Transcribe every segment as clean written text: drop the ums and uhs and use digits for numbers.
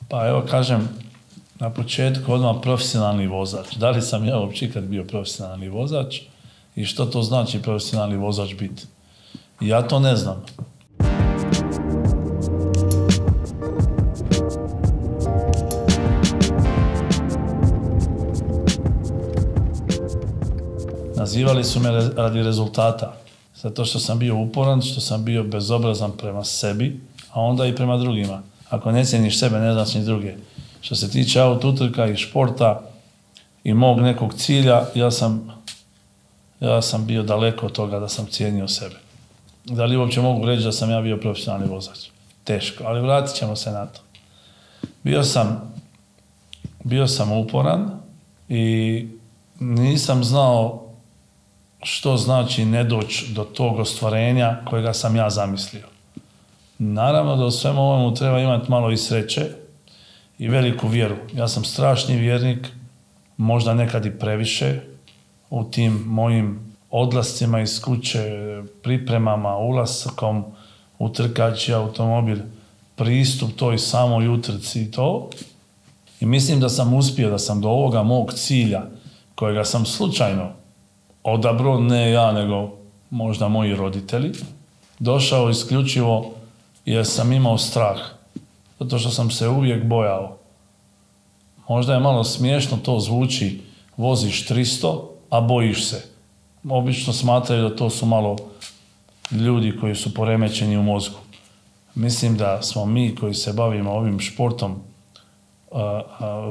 Pa evo kažem, na početku odmah profesionalni vozač. Da li sam ja uopće ikad bio profesionalni vozač i što to znači profesionalni vozač biti? Ja to ne znam. Nazivali su me radi rezultata. Zato što sam bio uporan, što sam bio bezobrazan prema sebi, a onda i prema drugima. Ako ne cijeniš sebe, ne znaš ni druge. Što se tiče autoutrka i športa i mog nekog cilja, ja sam bio daleko od toga da sam cijenio sebe. Da li uopće mogu reći da sam ja bio profesionalni vozač? Teško, ali vratit ćemo se na to. Bio sam uporan i nisam znao što znači ne doći do tog ostvarenja kojega sam ja zamislio. Naravno da u svemu ovome treba imati malo i sreće i veliku vjeru. Ja sam strašni vjernik, možda nekad i previše, u tim mojim odlascima iz kuće, pripremama, ulaskom u trkaći automobil, pristup toj samoj utrci i to. I mislim da sam uspio, da sam do ovoga mog cilja, kojega sam slučajno odabrao, ne ja, nego možda moji roditelji, došao isključivo jer sam imao strah. Zato što sam se uvijek bojao. Možda je malo smiješno, to zvuči, voziš 300, a bojiš se. Obično smatraju da to su malo ljudi koji su poremećeni u mozgu. Mislim da smo mi koji se bavimo ovim športom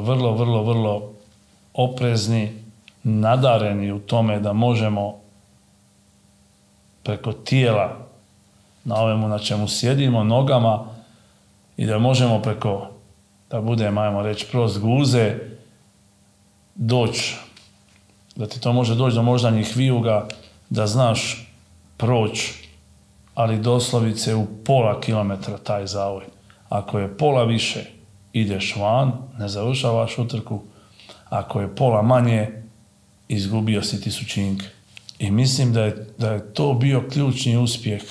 vrlo oprezni, nadareni u tome da možemo preko tijela na ovemu na čemu sjedimo, nogama, i da možemo preko, da budem, ajmo reći, prost guze, doći, da ti to može doći do moždanih vijuga, da znaš proći, ali doslovice u pola kilometra taj zavoj. Ako je pola više, ideš van, ne završavaš utrku. Ako je pola manje, izgubio si tisućinke. I mislim da je to bio ključni uspjeh.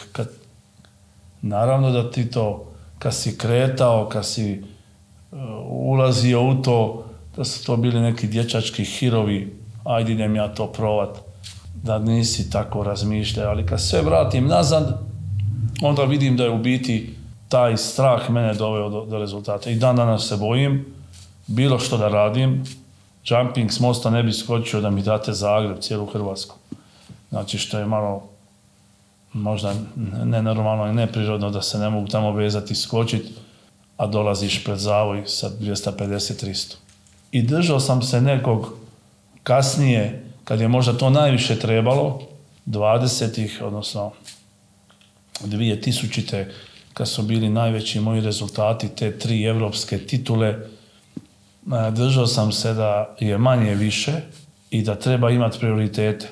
Naravno da ti to, kad si kretao, kad si ulazio u to, da su to bili neki dječački hirovi, ajde idem ja to provat, da nisi tako razmišljao. Ali kad sve vratim nazad, onda vidim da je u biti taj strah mene doveo do rezultata. I dan danas se bojim, bilo što da radim, jumping s mosta ne bi skočio da mi date Zagreb, cijelu Hrvatsku. Znači što je malo možda nenormalno i neprirodno da se ne mogu tamo vezati i skočiti, a dolaziš pred zavoj sa 250-300. I držao sam se nekog kasnije, kad je možda to najviše trebalo, 20-ih, odnosno 2000-te, kad su bili najveći moji rezultati, te 3 evropske titule, držao sam se da je manje više i da treba imati prioritete.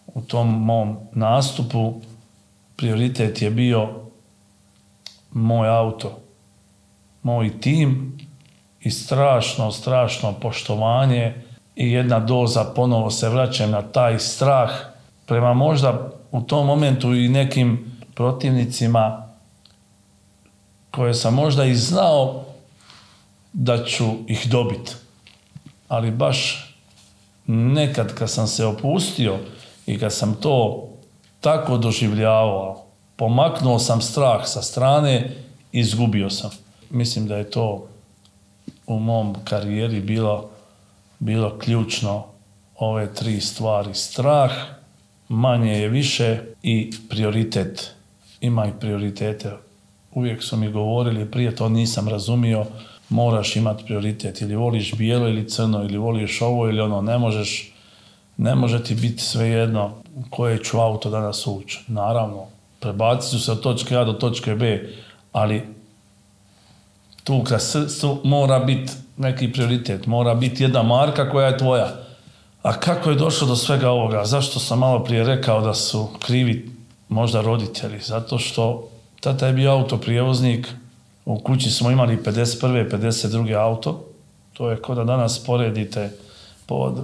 U tom mom nastupu prioritet je bio moj auto, moj tim i strašno poštovanje i jedna doza, ponovo se vraćam na taj strah prema možda u tom momentu i nekim protivnicima koje sam možda i znao da ću ih dobiti. Ali baš nekad kad sam se opustio i kad sam to tako doživljavao, pomaknuo sam strah sa strane i izgubio sam. Mislim da je to u mom karijeri bilo ključno, ove 3 stvari. Strah, manje je više i prioritet. Imaj prioritete. Uvijek su mi govorili, prije to nisam razumio, moraš imati prioritet. Ili voliš bijelo ili crno, ili voliš ovo ili ono, ne može ti biti svejedno u koje ću auto danas ući. Naravno, prebacit ću se od točke A do točke B, ali tu kroz srcu mora biti neki prioritet, mora biti jedna marka koja je tvoja. A kako je došlo do svega ovoga? Zašto sam malo prije rekao da su krivi možda roditelji? Zato što tata je bio autoprijevoznik, U kući smo imali 51. 52. auto. To je kao da danas poredite,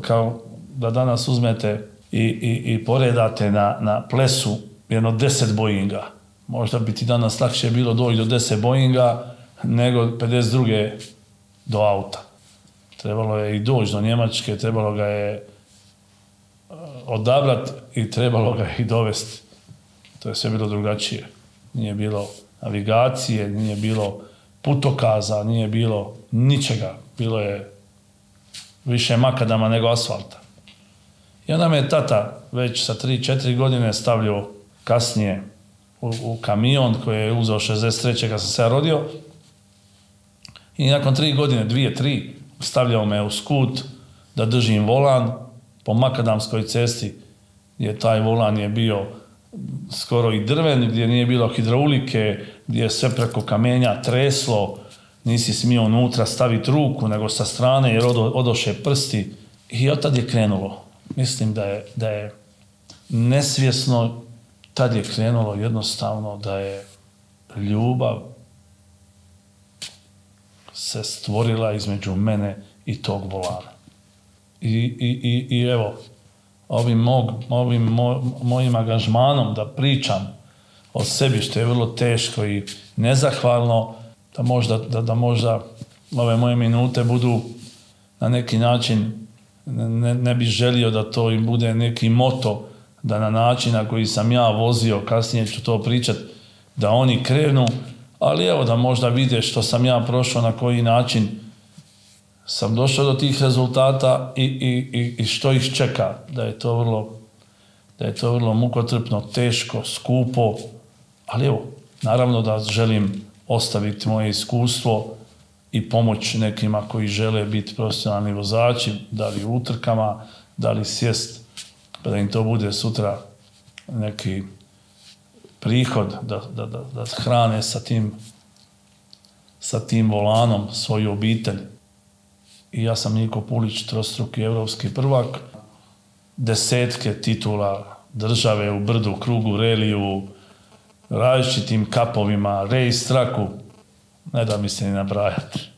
kao da danas uzmete i poredate na plesu jedno 10 Boeinga. Možda bi ti danas lakše bilo doći do 10 Boeinga nego 52. do auta. Trebalo je i doći do Njemačke, trebalo ga je odabrati i trebalo ga i dovesti. To je sve bilo drugačije. Nije bilo navigacije, nije bilo putokaza, nije bilo ničega. Bilo je više makadama nego asfalta. I onda me je tata već sa 3-4 godine stavljao kasnije u kamion koji je uzeo 63. kad sam se ja rodio. I nakon 3 godine, 2-3, stavljao me u skut da držim volan po makadamskoj cesti gdje taj volan je bio skoro i drven, gdje nije bilo hidraulike, gdje je sve preko kamenja treslo, nisi smio unutra staviti ruku, nego sa strane jer odoše prsti. I od tad je krenulo. Mislim da je nesvjesno tad je krenulo jednostavno da je ljubav se stvorila između mene i tog volana. I evo, ovim mojim angažmanom da pričam o sebi, što je vrlo teško i nezahvalno, da možda ove moje minute budu na neki način, ne bih želio da to im bude neki moto, da na način na koji sam ja vozio, kasnije ću to pričat, da oni krenu, ali evo da možda vide što sam ja prošao, na koji način sam došao do tih rezultata i što ih čeka, da je to vrlo mukotrpno, teško, skupo, ali evo, naravno da želim ostaviti moje iskustvo i pomoć nekima koji žele biti profesionalni vozači, da li u utrkama, da li sjest, da im to bude sutra neki prihod, da hrane sa tim volanom svoju obitelj. I ja sam Niko Pulić, trostruki evropski prvak, 10 titula države u brdu, krugu, reliju, različitim kapovima, race traku, ne da mi se ni nabrajati.